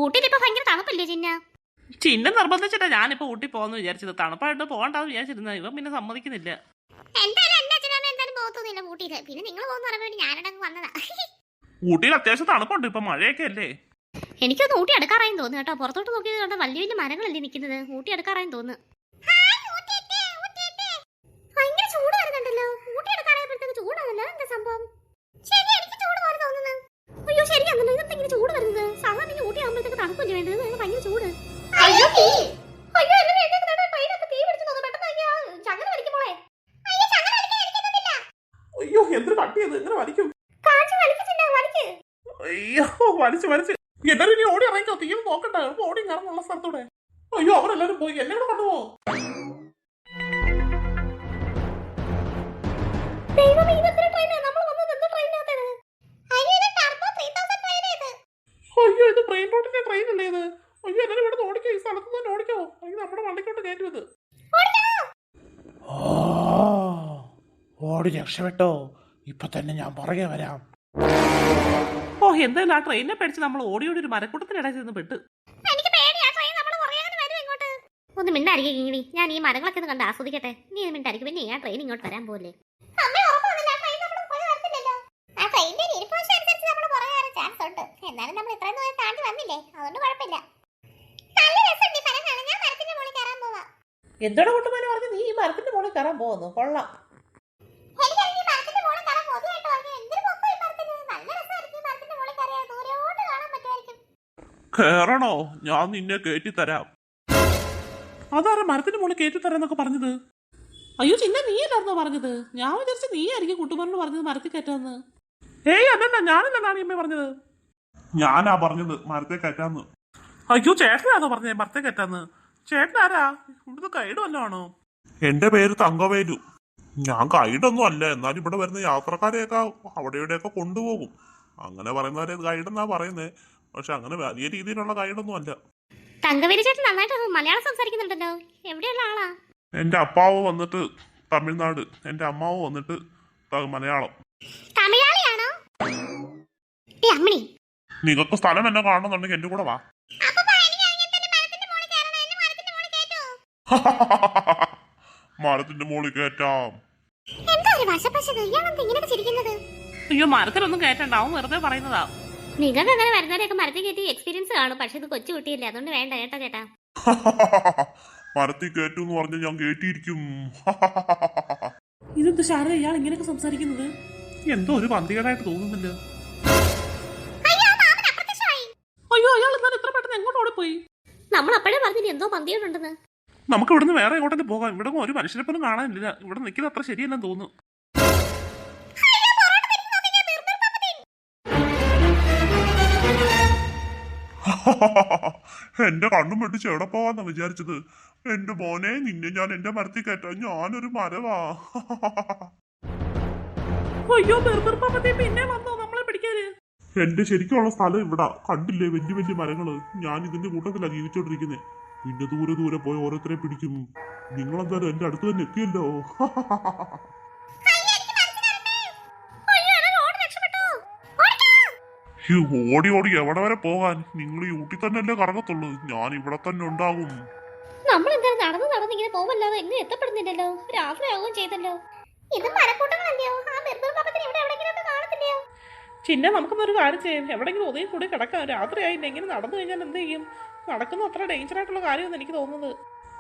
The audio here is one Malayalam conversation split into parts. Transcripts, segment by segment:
ഊട്ടിയിൽ ഇപ്പൊ ഭയങ്കര തണുപ്പല്ലേ ചിന്ന? ചിന്ന നിർബന്ധിച്ചിട്ടാ ഞാനിപ്പോ ഊട്ടി പോകാന്ന് വിചാരിച്ചത്. തണുപ്പായിട്ട് പോകണ്ടെന്ന് വിചാരിച്ചിരുന്ന ഇവൻ പിന്നെ സമ്മതിക്കുന്നില്ല. എന്തായാലും എന്റെ അച്ഛനമ്മ എന്തായാലും പോകത്തൊന്നുമില്ല ഊട്ടിയിൽ. പിന്നെ നിങ്ങൾ പോകുന്ന പറയാൻ വേണ്ടി ഞാനടങ്ങ് വന്നതാ. ഊട്ടിയിൽ അത്യാവശ്യം തണുപ്പുണ്ട്, ഇപ്പൊ മഴയൊക്കെ അല്ലേ. എനിക്കൊന്ന് ഊട്ടി അടുക്കാറായും തോന്നുന്നു കേട്ടോ. പുറത്തോട്ട് നോക്കിയത് കണ്ട വലിയ വലിയ മരങ്ങളല്ലേ നിൽക്കുന്നത്. ഊട്ടി അടുക്കാറായും തോന്നുന്നു. ഭയങ്കര ചൂട് വരുന്നുണ്ടല്ലോ. ഊട്ടി അടുക്കാറായപ്പോഴത്തേക്ക് ചൂടാണല്ലോ. എന്താ സംഭവം? ശരി, എനിക്ക് ചൂട് പോലെ തോന്നുന്നു. അയ്യോ ശരിയാണല്ലോ, ഇതെന്തെങ്കിലും ചൂട് വരുന്നത്? സാധാരണ ഊട്ടി ആകുമ്പോഴത്തേക്ക് തണുപ്പല്ലേ വേണ്ടത്? ഭയങ്കര ചൂട്. അയ്യോ അയ്യോ എന്നെ ട്രെയിനൊക്കെ തീ പിടിച്ചു തോന്നുന്നു. പെട്ടെന്ന് ചങ്ങല വലിക്കുമ്പോളേ. അയ്യോ എന്തൊരു കട്ടിയത്, എങ്ങനെ വലിക്കും? അയ്യോ വലിച്ചു എല്ലാരും ഇനി ഓടി ഇറങ്ങിക്കോ. തീയും നോക്കണ്ട, ഓടി ഇറങ്ങുള്ള സ്ഥലത്തൂടെ. അയ്യോ അവരെല്ലാരും പോയി, എന്നെ കൂടെ കൊണ്ടുപോ. അയ്യോ ഇത് ട്രെയിൻ റോഡിന്റെ ട്രെയിൻ അല്ലേ ഇത്? അയ്യോ എല്ലാരും ഇവിടെ ഓടിക്കോ, ഈ സ്ഥലത്ത് തന്നെ ഓടിക്കോ. അയ്യോ നമ്മുടെ വണ്ടിക്കോട്ട് കയറ്റും ഇത്. ഓടി രക്ഷപ്പെട്ടോ, ഇപ്പൊ തന്നെ ഞാൻ പുറകെ വരാം. ഓ എന്തായാലും ആ ട്രെയിനിനെ പേടിച്ച് നമ്മൾ ഓടി ഒരു മരക്കൂട്ടത്തിനിടയിൽ ചെന്ന് പെട്ട്. ഒന്ന് മിണ്ടായിരിക്കും ഇങ്ങനെ. ഞാൻ ഈ മരങ്ങളൊക്കെ ഒന്ന് കണ്ട് ആസ്വദിക്കട്ടെ. നീ മിണ്ടായിരിക്കും. പിന്നെ ആ ട്രെയിൻ ഇങ്ങോട്ട് വരാൻ പോലെ. എന്നാലും നമ്മൾ ഇത്രയും ദൂരം താണ്ടി വന്നില്ലേ, അതുകൊണ്ട് കുഴപ്പമില്ല. എന്താണ് കൂട്ടുമാര് പറഞ്ഞു നീ ഈ മരത്തിന്റെ മുകളിൽ കയറാൻ പോകുന്നു? കൊള്ളാം. കേറണോ? ഞാൻ നിന്നെ കയറ്റി തരാം. അതാരാ മരത്തിന്റെ മുകളിൽ കയറ്റി തരാന്നൊക്കെ പറഞ്ഞത്? അയ്യോ ചിന്ന നീയല്ലായിരുന്നോ പറഞ്ഞത്? ഞാൻ വിചാരിച്ച നീ ആയിരിക്കും കുട്ടുമാരോട് പറഞ്ഞത് മരത്തിൽ കയറ്റാന്ന്. ഏയ് അതല്ല, ഞാനല്ലാണ് അമ്മ പറഞ്ഞത്. ഞാനാ പറഞ്ഞത് മരത്തെ കയറ്റാന്ന്. അയ്യോ ചേട്ടനാണോ പറഞ്ഞേ മരത്തെ കയറ്റാന്ന്? ചേട്ടനാരാ? ഇവിടുത്തെ ഗൈഡ് വല്ലതും ആണോ? എന്റെ പേര് തങ്കവേലു. ഞാൻ ഗൈഡൊന്നും അല്ല, എന്നാലും ഇവിടെ വരുന്ന യാത്രക്കാരെയൊക്കെ അവിടെ ഇവിടെയൊക്കെ കൊണ്ടുപോകും. അങ്ങനെ പറയുന്നവരെ ഗൈഡെന്നാ പറയുന്നേ. പക്ഷെ അങ്ങനെ വലിയ രീതിയിലുള്ള ഗൈഡൊന്നും അല്ല. തങ്കവേലു ചേട്ടൻ നന്നായിട്ട് മലയാളം സംസാരിക്കുന്നുണ്ടല്ലോ. എവിടെയുള്ള ആളാ? എന്റെ അപ്പാവ് വന്നിട്ട് തമിഴ്നാട്, എന്റെ അമ്മാവ് വന്നിട്ട് മലയാളം. തമിഴാളിയാണോ? അമ്മണി നിങ്ങൾക്ക് സ്ഥലം എന്നെ കാണണമെന്നുണ്ടെങ്കിൽ എന്റെ കൂടെ വാ. മരത്തിന്റെ മുകളിൽ കയറ്റാം. അയ്യോ മരത്തിലൊന്നും കയറ്റണ്ട, അവൻ വെറുതെ പറയുന്നതാ. നിങ്ങൾക്ക് അങ്ങനെ വരുന്നവരെയൊക്കെ മരത്തിൽ കയറ്റി എക്സ്പീരിയൻസ് കാണും. പക്ഷെ ഇത് കൊച്ചു കുട്ടിയല്ലേ, അതുകൊണ്ട് വേണ്ട കേട്ടോ ചേട്ടാ. മരത്തിൽ കയറ്റൂന്ന് പറഞ്ഞ ഞാൻ കേട്ടിരിക്കും. ഇതെന്ത് ശാര ഇയാൾ ഇങ്ങനെയൊക്കെ സംസാരിക്കുന്നത്? എന്തോ ഒരു പന്തികേടായിട്ട് തോന്നുന്നില്ല. അയ്യോ അയാൾ എന്നാൽ ഇത്ര പെട്ടെന്ന് എങ്ങോട്ട് ഓടിപ്പോയി? നമ്മൾ അപ്പോഴേ പറഞ്ഞില്ല എന്തോ പന്തിയോടുണ്ടെന്ന്. നമുക്ക് ഇവിടുന്ന് വേറെ എങ്ങോട്ടെങ്കിലും പോകാം. ഇവിടെ ഒരു മനുഷ്യനെ പോലും കാണാനില്ല. ഇവിടെ നിൽക്കുന്നത് അത്ര ശരിയല്ലെന്ന് തോന്നുന്നു. എന്റെ കണ്ണും വെട്ടിച്ച് എവിടെ പോവാന്നാ വിചാരിച്ചത്? എന്റെ മോനെ, നിന്നെ ഞാൻ എന്റെ മരത്തിൽ കയറ്റാം. ഞാനൊരു മരവാ. അയ്യോ പിന്നെ വന്നോ നമ്മളെ പിടിക്കാന്? എന്റെ ശരിക്കുള്ള സ്ഥലം ഇവിടെ കണ്ടില്ലേ, വലിയ വലിയ മരങ്ങള്. ഞാൻ ഇതിന്റെ കൂട്ടത്തിലാണ് ജീവിച്ചോണ്ടിരിക്കുന്നത്. പിന്നെ ദൂരെ ദൂരെ പോയി ഓരോരുത്തരെ പിടിക്കും. നിങ്ങളെന്തായാലും എന്റെ അടുത്ത് തന്നെ എത്തിയല്ലോ. ഓടി ഓടി എവിടെ വരെ പോകാൻ? നിങ്ങൾ ഈ ഊട്ടി തന്നെ അല്ലേ കറങ്ങത്തുള്ളൂ. ഞാൻ ഇവിടെ തന്നെ ഉണ്ടാകും. നമ്മൾ എന്തായാലും നടന്ന് ഇങ്ങനെ പോവല്ലാതെ എങ്ങനെ എത്തപ്പെടുന്നില്ലല്ലോ. രാത്രിയാവുകയും ചെയ്തല്ലോ. ഇത് മരക്കൂട്ടങ്ങളല്ലയോ? ആ ബെർബർപാപ്പത്തിന് ഇവിടെ എവിടെയെങ്കിലും കാണത്തില്ലയോ? ചിന്ന നമുക്കൊന്നൊരു കാര്യം ചെയ്യാം. എവിടെയെങ്കിലും ഒതുങ്ങി കൂടി കിടക്കാം. രാത്രിയായില്ല, എങ്ങനെ നടന്നു കഴിഞ്ഞാൽ എന്ത് ചെയ്യും? നടക്കുന്ന അത്ര ഡേഞ്ചർ ആയിട്ടുള്ള കാര്യമെന്ന് എനിക്ക് തോന്നുന്നത്.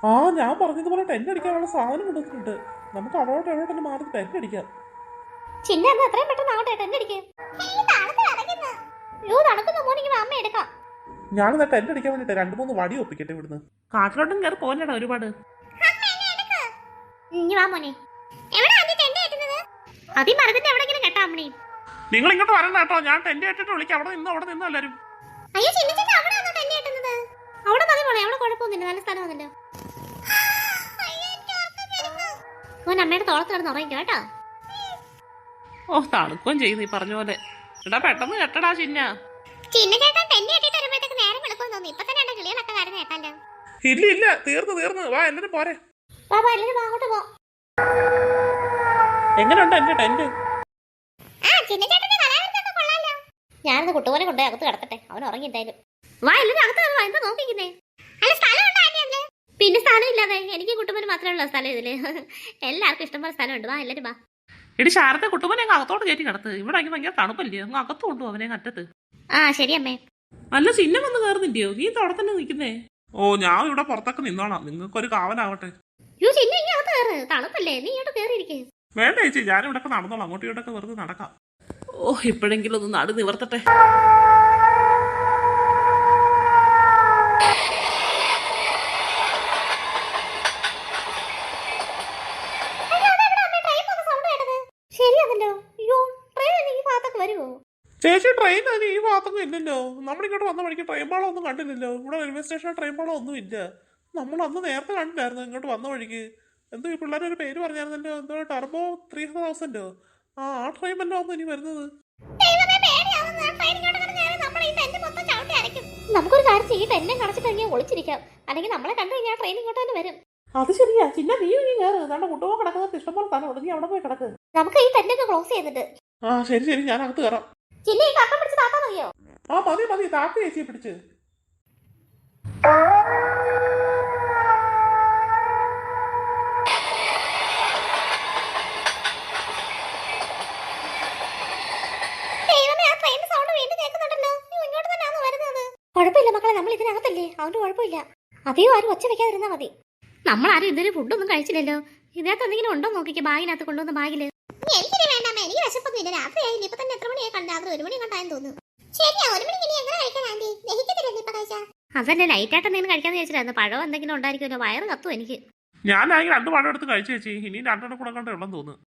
ആ ഞാൻ പറഞ്ഞതുപോലെ ടെന്റ് അടിക്കാനുള്ള സാധനം കൊണ്ടുവന്നിട്ടുണ്ട്. നമുക്ക് അവിടോട്ട് എവിടോട്ടൊന്ന് മാറി ടെന്റ് അടിക്കാം. ചിന്ന എന്താ എത്രയും പെട്ടെന്ന് ആവട്ടെ, ടെന്റ് അടിക്കാം. അമ്മ എടുക്കാം. ഞാനെന്നാ ടെന്റ് അടിക്കാൻ വേണ്ടിട്ട് 2-3 വടി ഒപ്പിക്കട്ടെ. ഇവിടുന്ന് കാട്ടിലോട്ടും കയറി പോലെടാ ഒരുപാട്. നിങ്ങൾ ഇങ്ങോട്ട് വരണ്ട കേട്ടോ. ഞാൻ ടെന്റ് കെട്ടിട്ട് വിളിക്കാം. അവിടെ നിന്ന് എല്ലാരും. അമ്മയുടെ തോളത്ത് കിടന്ന് ഉറങ്ങിക്കോ കേട്ടോ. ഓ തണുക്കുകയും ചെയ്യുന്നു ഈ പറഞ്ഞ പോലെ. എടാ പെട്ടെന്ന് കെട്ടടാ ചിന്ന. ഇല്ല തീർന്നു. വാ എല്ലാരും പോരെ. എങ്ങനെയുണ്ട് എന്റെ ടെന്റ്? ഞാനത് കുട്ടുപോലെ കൊണ്ടുപോയി അകത്ത് കിടക്കട്ടെ. അവൻ ഉറങ്ങി എന്തായാലും. വാ എല്ലാരും അകത്ത് കയറി വാ, എന്താ നോക്കിക്കുന്നേ? അല്ല സ്ഥലം ഉണ്ടോ ആന്റി അതില്? പിന്നെ സ്ഥലം ഇല്ലാതെ എനിക്ക് കുട്ടുമ്പന് മാത്രമേ ഉള്ളൂ സ്ഥലം ഇതില്. എല്ലാവർക്കും ഇഷ്ടംപോലെ സ്ഥലമുണ്ട്, വാ എല്ലാരും വാ. എടി ശാരദ കുട്ടുമ്പനെ അകത്തോട്ട് കയറ്റി കിടത്ത്. ഇവിടെ ഭയങ്കര തണുപ്പല്ലേ, അങ്ങ് അകത്ത് കൊണ്ടു അവനെ അറ്റത്ത്. ആ ശരി അമ്മേ. നല്ല ചിഹ്നം വന്ന് കയറുന്നില്ലയോ? നീ അവിടെ തന്നെ നിൽക്കുന്നേ. ഓ ഞാൻ ഇവിടെ പുറത്തൊക്കെ നിന്നോളാം, നിങ്ങൾക്കൊരു കാവലാവട്ടെ. ചിന്ന ഇനി അകത്ത് കയറ്, തണുപ്പല്ലേ, നീ ഇങ്ങോട്ട് കയറിയിരിക്കേ. വേണ്ട ചേച്ചി, ഞാനിവിടൊക്കെ നടന്നോളാം, അങ്ങോട്ടും ഇവിടൊക്കെ വെറുതെ നടക്കാം. ഓ ഇപ്പോഴെങ്കിലും ഒന്ന് നടു നിവർത്തട്ടെ. ശരിയാണല്ലോ. അയ്യോ ട്രെയിൻ ഈ ഭാഗത്തൊക്കെ വരുമോ? ചേച്ചി ട്രെയിൻ അതിന് ഈ ഭാഗത്തൊന്നും ഇല്ലല്ലോ. നമ്മളിങ്ങോട്ട് വന്ന വഴിക്ക് ട്രെയിൻ പാളം ഒന്നും കണ്ടില്ലല്ലോ. ഇവിടെ റെയിൽവേ സ്റ്റേഷനിൽ ട്രെയിൻ പാളം ഒന്നും ഇല്ല. നമ്മൾ അന്ന് നേരത്തെ കണ്ടില്ലായിരുന്നു ഇങ്ങോട്ട് വന്ന വഴിക്ക്. എന്തോ ഈ പിള്ളേർ ഒരു പേര് പറഞ്ഞായിരുന്നല്ലോ, എന്തോ ടർബോ 3000. ആ ട്രെയിൻ വല്ലോ ഒന്നും ഇനി വരുന്നത്. നമുക്കൊരു കാര്യം ചെയ്യും, ടെന്നെ കടച്ചിട്ട് കഴിഞ്ഞാൽ ഒളിച്ചിരിക്കാം, അല്ലെങ്കിൽ നമ്മളെ കണ്ടു കഴിഞ്ഞാൽ ട്രെയിൻ ഇങ്ങോട്ട് തന്നെ വരും. അത് ശരിയാ ചിന്ന, നീ കയറ്. അതാണ്ട് കുട്ടുപോ കിടക്കുന്നത് ഇഷ്ടംപോലെ തന്നെ ഉടനെ അവിടെ പോയി കിടക്ക്. നമുക്ക് ഈ ടെന്നൊക്കെ ക്ലോസ് ചെയ്തിട്ട്. ആ ശരി ഞാൻ അകത്ത് കയറാം. ചിന്ന ഈ കപ്പം പിടിച്ച് താത്താ മതിയോ? ആ മതി താത്തി ചേച്ചിയെ പിടിച്ച്. കുഴപ്പമില്ല മക്കളെ, നമ്മൾ ഇതിനകത്തല്ലേ, അതുകൊണ്ട് കുഴപ്പമില്ല. അതെയോ ആരും ഒച്ച വെക്കാതിരുന്നാ മതി. നമ്മളാരും ഇതുവരെ ഫുഡൊന്നും കഴിച്ചില്ലല്ലോ. ഇതിനകത്ത് എന്തെങ്കിലും ഉണ്ടോ നോക്കിക്കേ, ബാഗിനകത്ത് കൊണ്ടുവന്ന ബാഗില്. എനിക്കിനി വേണ്ട, എനിക്ക് വിശപ്പൊന്നുമില്ല. രാത്രിയായില്ല, ഇപ്പൊ തന്നെ എത്ര മണിയായി കണ്ട? രാത്രി 1 മണി കണ്ടായെന്ന് തോന്നുന്നു. ശരിയാ, 1 മണിക്ക് ഇനി എങ്ങനെ കഴിക്കാൻ ആന്റി? ദഹിക്കത്തില്ലല്ലോ ഇപ്പൊ കഴിച്ചാ. അതന്നെ ലൈറ്റായിട്ട് എന്തെങ്കിലും കഴിക്കാന്ന് ചോദിച്ചിട്ടായിരുന്നു. പഴം എന്തെങ്കിലും ഉണ്ടായിരിക്കുമല്ലോ, വയറ് കത്തും എനിക്ക്. ഞാനാണെങ്കിൽ 2 പഴം എടുത്ത് കഴിച്ചു ചേച്ചി, ഇനി 2 കൂടെ കണ്ടേ ഉള്ളെന്ന് തോന്നുന്നു.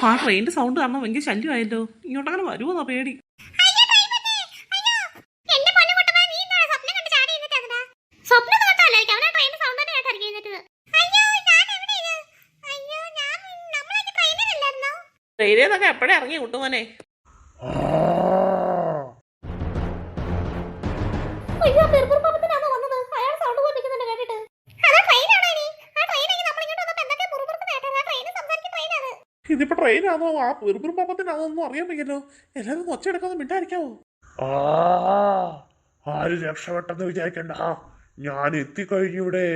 ആ ട്രെയിനിന്റെ സൗണ്ട് കാരണം ഭയങ്കര ശല്യമായല്ലോ. ഇങ്ങോട്ടങ്ങനെ വരുമോന്നാ പേടി. ട്രെയിനൊക്കെ എപ്പോഴേ ഇറങ്ങി കുട്ടുമോനെ? ഇതിപ്പോ ട്രെയിനാണോ ആ വെറും പാപ്പത്തിനാണോന്നും അറിയാൻ വയ്യല്ലോ. എല്ലാരും ഒച്ചയെടുക്കാതെ മിണ്ടായിരിക്കാവോ? ആര് രക്ഷപ്പെട്ടെന്ന് വിചാരിക്കണ്ട, ഞാൻ എത്തിക്കഴിഞ്ഞു ഇവിടെ.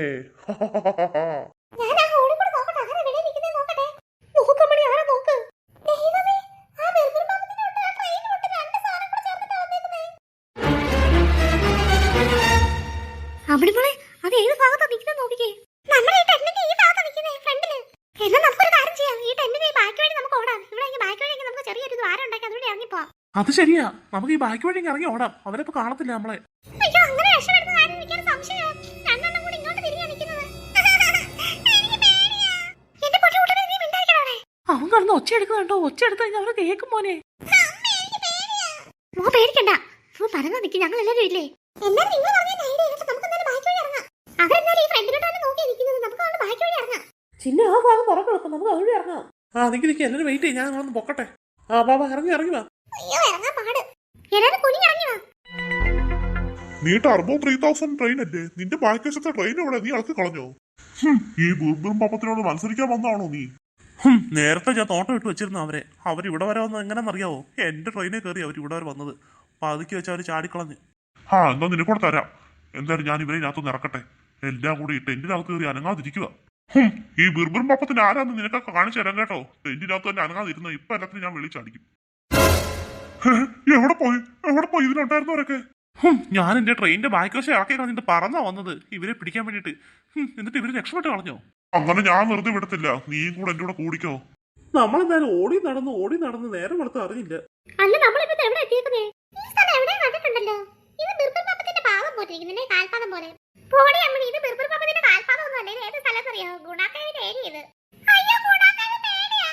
അത് ഏത് ഭാഗത്താ നിൽക്കുന്നത് നോക്കിക്കേ. നമ്മുടെ ഈ ടെന്റിന്റെ ഈ ഭാഗത്താ നിൽക്കുന്നത്, ഫ്രണ്ടില്. എന്നാൽ നമുക്കൊരു കാര്യം ചെയ്യാം, ഈ ടെന്റിന്റെ ഈ ബാക്കി വഴി നമുക്ക് ഓടാം. ഇവിടെ ഈ ബാക്കി വഴി നമുക്ക് ചെറിയൊരു ദ്വാരം ഉണ്ടാക്കി അതുവഴി ഇറങ്ങിപ്പോവാം. അത് ശരിയാ, നമുക്ക് ഈ ബാക്കി വഴി ഇറങ്ങി ഓടാം. അവരിപ്പോ കാണത്തില്ല നമ്മളെ. അയ്യോ അങ്ങനെ രക്ഷപ്പെടുന്ന കാര്യം എനിക്കൊരു സംശയം. രണ്ടെണ്ണം കൂടി ഇങ്ങോട്ട് തിരിഞ്ഞാ നിൽക്കുന്നത്. എന്റെ പൊട്ടികൂട്ടനെ നീ മിണ്ടായിരിക്കണേ. അവൻ കിടന്ന് ഒച്ച എടുക്കുന്നുണ്ടോ? ഒച്ച എടുത്ത് കഴിഞ്ഞാൽ അവരെ കേൾക്കും മോനെ. മോ പേടിക്കണ്ട, പറഞ്ഞാ നിൽക്കും, ഞങ്ങൾ എല്ലാവരും ഇല്ലേ. എന്നാലും നിങ്ങൾ പറഞ്ഞ നമുക്ക് എന്തായാലും ബാക്കി വഴി ഇറങ്ങാം. അതെന്നാലും ഈ ഫ്രണ്ടിലോട്ടാണ് നോക്കി നിൽക്കുന്നത്, നമുക്ക് അവിടെ ബാക്കി വഴി ഇറങ്ങാം. ചിന്ന ആ ഭാഗം തുറന്നു കിടക്കും, നമുക്ക് അതുവഴി ഇറങ്ങാം. നിക്ക് എല്ലാവരും വെയിറ്റ് ചെയ്യും, ഞാൻ നിങ്ങളൊന്ന് പൊക്കട്ടെ. ബാബാ ഇറങ്ങി വാ. അയ്യോ ഇറങ്ങാൻ പാട്, എല്ലാവരും കുനിഞ്ഞിറങ്ങി വാ. നീ ടർബോ 3000 ട്രെയിൻ അല്ലേ? നിന്റെ ബാക്ക് വശത്തെ ട്രെയിൻ എവിടെ? നീ ഇളക്കി കളഞ്ഞോ? ഈ ബുർബുറും പാപ്പത്തിനോട് മത്സരിക്കാൻ വന്നാണോ നീ? നേരത്തെ ഞാൻ തോട്ടം ഇട്ട് വെച്ചിരുന്നു അവരെ. അവരിവിടെ വരെ വന്നത് എങ്ങനെയെന്നറിയാവോ? എന്റെ ട്രെയിനിൽ കയറി അവർ ഇവിടെ വരെ വന്നത്. പതുക്കി വെച്ച് അവർ ചാടിക്കളഞ്ഞ്. എന്നാ നിനക്കൂടെ തരാം. എന്തായാലും ഞാൻ ഇവരെ ഇതിനകത്തൊന്ന് ഇറക്കട്ടെ. എല്ലാം കൂടി ടെന്റിനകത്ത് കയറി അനങ്ങാതിരിക്കുക. ഈ ബിർബിറും പാപ്പത്തിന് ആരാന്ന് നിനക്കൊക്കെ കാണിച്ചു തരാം കേട്ടോ. ടെന്റിനകത്ത് തന്നെ അനങ്ങാതിരുന്ന ഇപ്പൊ എല്ലാത്തിനും ഞാൻ വിളിച്ചടിക്കും. എവിടെ പോയി ഇതിലുണ്ടായിരുന്നവരൊക്കെ? ഞാൻ എന്റെ ട്രെയിനിന്റെ ബാക്ക് വശം ഇറക്കി കളഞ്ഞിട്ട് പറന്നാ വന്നത് ഇവരെ പിടിക്കാൻ വേണ്ടിട്ട്. എന്നിട്ട് ഇവര് രക്ഷപ്പെട്ട് കളഞ്ഞോ? അങ്ങനെ ഞാൻ വെറുതെ വിടത്തില്ല, നീയും കൂടെ എന്റെ കൂടെ കൂടിക്കോ. നമ്മളെന്തായാലും ഓടി നടന്ന് നേരം വെളുത്ത് അറിഞ്ഞില്ല. അല്ല നമ്മളിപ്പോ എവിടെ എത്തിയേക്കുന്നേ? ഈ സ്ഥലം എവിടെയും കണ്ടിട്ടുണ്ടല്ലോ. ഇത് ബിർബിർ പാപ്പത്തിന്റെ പാവം പോറ്റിരിക്കുന്നേ, കാൽപാദം പോലെ. പോടി അമ്മ, ഇത് ബിർബിർ പാപ്പത്തിന്റെ കാൽപാദം ഒന്നും അല്ലേ. ഏത് സ്ഥലത്തറിയോ? ഗുണാക്കേവിന്റെ ഏരിയ ഇത്. അയ്യോ ഗുണാക്കേവ് പേടിയാ.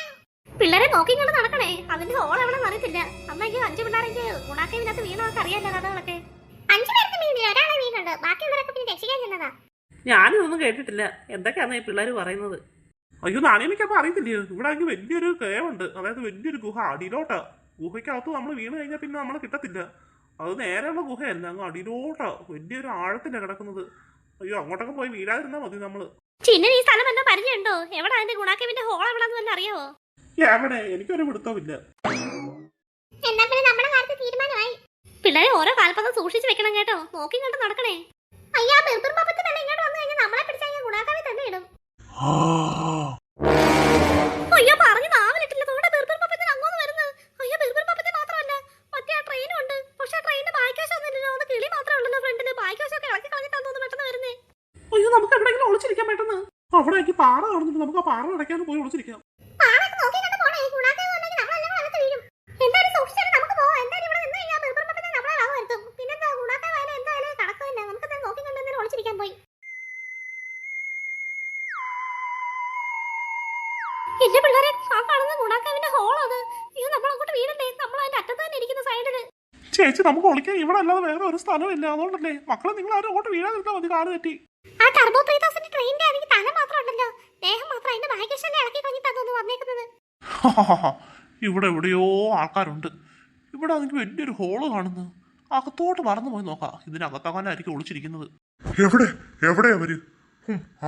പിള്ളേരെ നോക്കിക്കൊണ്ട് നടക്കണേ, അതിന്റെ ഹോൾ എവിടെ അറിയത്തില്ല. അന്നെങ്കിൽ 5 പിള്ളേരെങ്കിൽ ഗുണാക്കേവിനകത്ത് വീണൊക്കെ അറിയാലോ കഥകളൊക്കെ. 5 പേർക്ക് വീണില്ല, ഒരാളെ വീണുണ്ട്, ബാക്കിയുള്ളവരൊക്കെ പിന്നെ രക്ഷിക്കാൻ ചെന്നതാ. ഞാനിതൊന്നും കേട്ടിട്ടില്ല. എന്തൊക്കെയാന്ന് ഈ പിള്ളേര് പറയുന്നത്? അയ്യോ നാണയമിക്കപ്പോ അറിയത്തില്ലയോ, ഇവിടെ ആണെങ്കിൽ വലിയൊരു കേവുണ്ട്, അതായത് വലിയൊരു ഗുഹ അടിയിലോട്ടാ. ഗുഹയ്ക്കകത്ത് നമ്മൾ വീണ് കഴിഞ്ഞാൽ പിന്നെ നമ്മളെ കിട്ടത്തില്ല. അത് നേരെയുള്ള ഗുഹയല്ല, അങ്ങ് അടിയിലോട്ടാ, വലിയൊരു ആഴത്തിലാ കിടക്കുന്നത്. അയ്യോ അങ്ങോട്ടൊക്കെ പോയി വീഴാതിരുന്നാ മതി നമ്മള്. ചിന്ന ഈ സ്ഥലം വല്ല പരിചയമുണ്ടോ? എവിടെ അതിന്റെ ഗുണാക്കേവിന്റെ ഹോൾ എവിടെന്ന് വല്ല അറിയാവോ? എവിടെ? എനിക്കൊരു പിടുത്തമില്ല. എല്ലാരും ഓരോ കാൽപ്പതും സൂക്ഷിച്ച് വെക്കണം കേട്ടോ. നോക്കി കണ്ട് നടക്കണേ. അയ്യാ ബിർബിർ പാപ്പത്തി തന്നെ ഇങ്ങോട്ട് വന്നു കഴിഞ്ഞാൽ നമ്മളെ പിടിച്ചാൽ ഗുണാക്കാവി തന്നെ ഇടും. അയ്യോ പറഞ്ഞു നാവിലിട്ടില്ല. തോടെ ബിർബിർ പാപ്പത്തിന് അങ്ങോട്ട് വരുന്നു. അയ്യോ ബിർബിർ പാപ്പത്തി മാത്രമല്ല മറ്റേ ആ ട്രെയിനും ഉണ്ട്. പക്ഷെ ആ ട്രെയിനിന്റെ ബായ്ക്കാശം ഒന്നുമില്ലല്ലോ. ഒന്ന് കിളി മാത്രമേ ഉള്ളല്ലോ ഫ്രണ്ടില്. ബായ്ക്കാശമൊക്കെ ഇളക്കി കളഞ്ഞിട്ടാന്ന് തോന്നുന്നു പെട്ടെന്ന് വരുന്നേ. അയ്യോ നമുക്ക് എവിടെയെങ്കിലും ഒളിച്ചിരിക്കാൻ പെട്ടെന്ന്. അവിടെ എനിക്ക് പാറ കാണുന്നുണ്ട്. നമുക്ക് ആ പാറ അടയ്ക്കാനും പോയി ഒളിച്ചിരിക്കാം. പാറയൊക്കെ നോക്കി കണ്ട് പോണേ. ഗുണാക്കാവി വന്നെങ്കിൽ നമ്മളെല്ലാം വെള്ളത്തിൽ വീഴും. എന്തായാലും സൂക്ഷിച്ചാൽ നമുക്ക് പോവാം. എന്തായാലും ഇവിടെ നിന്ന് കഴിഞ്ഞാൽ ബിർബിർ പാപ്പത്തി നമ്മളെ വക വരുത്തും. പിന്നെന്താ ഗുണാക്കാവി ആയാലും എന്തായാലും കണക്ക് തന്നെ. നമുക്ക് എന്തായാലും നോക്കി കണ്ട് എന്തായാലും ഒളിച്ചിരിക്കാൻ പോയി. എന്റെ പിള്ളേരെ ആ കാണുന്ന ഗുണാക്കാവിന്റെ ഹോൾ അത്. അയ്യോ നമ്മൾ അങ്ങോട്ട് വീഴണ്ടേ. നമ്മൾ അതിന്റെ അറ്റത്ത് തന്നെ ഇരിക്കുന്ന സൈഡില്. ചേച്ചി നമുക്ക് ഒളിക്കാൻ ഇവിടെ അല്ലാതെ വേറെ ഒരു സ്ഥലമില്ല. അതുകൊണ്ടല്ലേ മക്കളെ നിങ്ങൾ ആരും അങ്ങോട്ട് വീഴാതിരുന്നാൽ മതി. കാല് തെറ്റി. ആ ടർബോ 3000 ട്രെയിനിന്റെ ആണെങ്കിൽ തല മാത്രം ഉണ്ടല്ലോ. ദേഹം മാത്രം അതിന്റെ ബാഗേഷനെ ഇളക്കി കഴിഞ്ഞിട്ടാണ് തോന്നുന്നു വന്നേക്കുന്നത്. ഇവിടെ എവിടെയോ ആൾക്കാരുണ്ട്. ഇവിടെ എനിക്ക് വലിയൊരു ഹോള് കാണുന്നു. അകത്തോട്ട് മറന്നു പോയി നോക്കാം. ഇതിനകത്താകാനായിരിക്കും ഒളിച്ചിരിക്കുന്നത്. എവിടെ എവിടെ അവര്?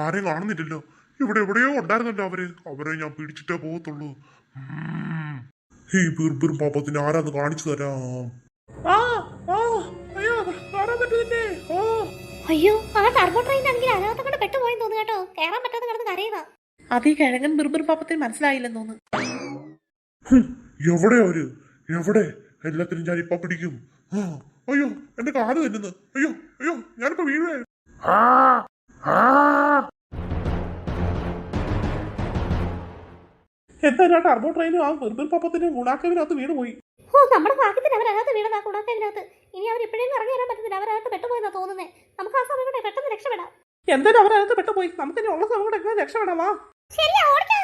ആരെയും കാണുന്നില്ലല്ലോ. ഇവിടെ എവിടെയോ ഉണ്ടായിരുന്നല്ലോ അവരെ ഞാൻ പിടിച്ചിട്ടേ പോകത്തുള്ളൂ. ഈ ബിർബിർ പാപ്പത്തിന് ആരാന്ന് കാണിച്ചു തരാം. അയ്യോ ആ ടർബോ ട്രെയിൻ ആണെങ്കിൽ അതിനകത്ത് കൊണ്ട് പെട്ടുപോയെന്ന് തോന്നുന്നു കേട്ടോ. കയറാൻ പറ്റാതെ കിടന്ന് കരയുക. അത് ഈ കിഴങ്ങൻ ബിർബിർ പാപ്പത്തിന് മനസ്സിലായില്ലെന്ന് തോന്നുന്നു. എവിടെ അവര്? എവിടെ? എല്ലാത്തിനും ഞാൻ ഇപ്പൊ പിടിക്കും. അയ്യോ എന്റെ കാല് തന്നുന്നു. അയ്യോ അയ്യോ ഞാനിപ്പോ വീഴുവേ. എന്തായാലും ആ ടർബോ ട്രെയിനും ആ ബിർബിർ പാപ്പത്തിനും ഗുണാക്കവിനകത്ത് വീണ് പോയി. ഓ നമ്മുടെ ഭാഗ്യത്തിന് അവരകത്ത് വീണതാ ഗുണാക്കാവിനകത്ത്. ഇനി അവർ ഇപ്പോഴേക്കും ഇറങ്ങി വരാൻ പറ്റത്തില്ല. അവരകത്ത് പെട്ടുപോയെന്നാ തോന്നുന്നേ. നമുക്ക് ആ സമയം കൊണ്ട് പെട്ടെന്ന് രക്ഷപ്പെടാം. എന്തായാലും അവരകത്ത് പെട്ടുപോയി. നമുക്ക് ഇനി ഉള്ള സമയം കൊണ്ട് രക്ഷപ്പെടാം. വാ. ശരിയാ ഓടിക്കോ.